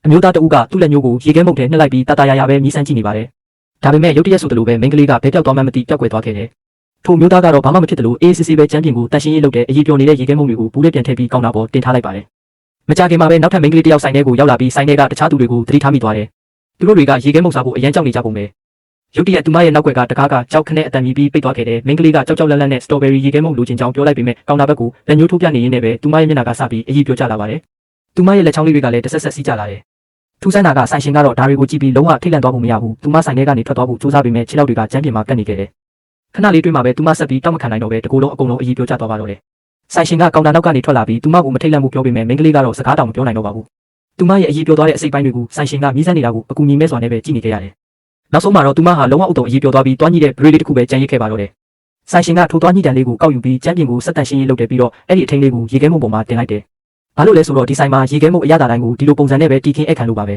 အမျိုးသားတဦးကသူ့လက်ညှိုးကိုရေခဲမုတ်ထဲနှက်လိုက်ပြီးတာတာယာယာပဲမြည်ဆန်းကြည့်နေပါတယ်ဒါပေမဲ့ရုတ်တရက်ဆိုသလိုပဲမိန်းကလေးကဘဲပြောက်သွားမှမသိပျောက်ကွယ်သွားခဲ့တယ်ထိုမျိုးသားကတော့ဘာမှမဖြစ်သလိုအေးစစ်စစ်ပဲချမ်းပြင်ကိုတန်ရှင်းရေးလုပ်တဲ့အရေးပြောနေတဲ့ရေခဲမုတ်တွေကိုဘူးလေးပြန်ထည့်ပြီးကောင်းတာပေါ်တင်ထားလိုက်ပါတယ်မကြခင်မှာပဲနောက်ထပ်မိန်းကလေးတစ်ယောက်ဆိုင်ထဲကိုရောက်လာပြီးဆိုင်ထဲကတခြားသူတွေကိုသတိထားမိသွားတယ်သူတို့တွေကရေခဲမုတ်စားဖို့အရန်ကြောက်နေကြပုံပဲရုတ်တရက်သူမရဲ့နောက်ွက်ကတကားကကြောက်ခနဲ့အတန်မြည်ပြီးပိတ်သွားခဲ့တယ်မိန်းကလေးကကြောက်ကြောက်လန့်လန့်နဲ့စတော်ဘယ်ရီရေခဲမုတ်လိုချင်ကြောင်းပြောလိုက်ပေမဲ့ကောင်တာဘက်ကိုလက်ညှိုးထိုးပြနေရင်းနဲ့ပဲသူမရဲ့မျက်နှာကစပြီးအရေးပြောကြလာပါတယ်သူမရဲ့လက်ချောင်းလေးတွေကလည်းတဆက်ဆက်စီးကြလာတယ်ထူးဆန်းတာကဆိုင်ရှင်ကတော့ဒါတွေကိုကြည့်ပြီးလုံးဝထိတ်လန့်သွားဖို့မရဘူးသူမဆိုင်ထဲကနေထွက်သွားဖို့စူးစမ်းပေမဲ့ခြေထောက်တွေကကျန်းပြင်းမှာကပ်နေခဲ့တယ်ခဏလေးတွေ့မှပဲသူမဆက်ပြီးတောက်မခံနိုင်တော့ပဲတကူလုံးအကုန်လုံးအရေးပြောကြသွားပါတော့တယ်ဆိုင်ရှင်ကကောင်တာနောက်ကနေထွက်လာပြီးသူမကိုမထိတ်လန့်မှုပြောပေမဲ့မိန်းကလေးကတော့စကားတောင်မပြောနိုင်တော့ပါဘူးသူမရဲ့အရေးပြောသွားတဲ့အစိတ်ပိုင်းတွေကိုဆိုင်ရှင်ကမြည်စမ်းနေတာကိုအကူညီမဲ့စွာနဲ့ပဲကြည့်နေခဲ့ရတယ်နောက်ဆုံးမှာတော့သူမဟာလုံးဝဥတုံအရေးပြောသွားပြီးတွားညှိတဲ့ braid လေးတစ်ခုပဲကြံရစ်ခဲ့ပါတော့တယ်ဆိုင်ရှင်ကထိုးတွားညှိတန်လေးကိုကောက်ယူပြီးကျန်းပြင်ကိုဆက်တန့်ရှင်းရေးလုပ်တယ်ပြီးတော့အဲ့ဒီအထင်းလေးကိုရေခဲမုတ်ပေါ်မှာတင်လိုက်တယ်ဘာလို့လဲဆိုတော့ဒီဆိုင်မှာရေခဲမုတ်အရသာတိုင်းကိုဒီလိုပုံစံနဲ့ပဲတီခင်းအခန့်လို့ပါပဲ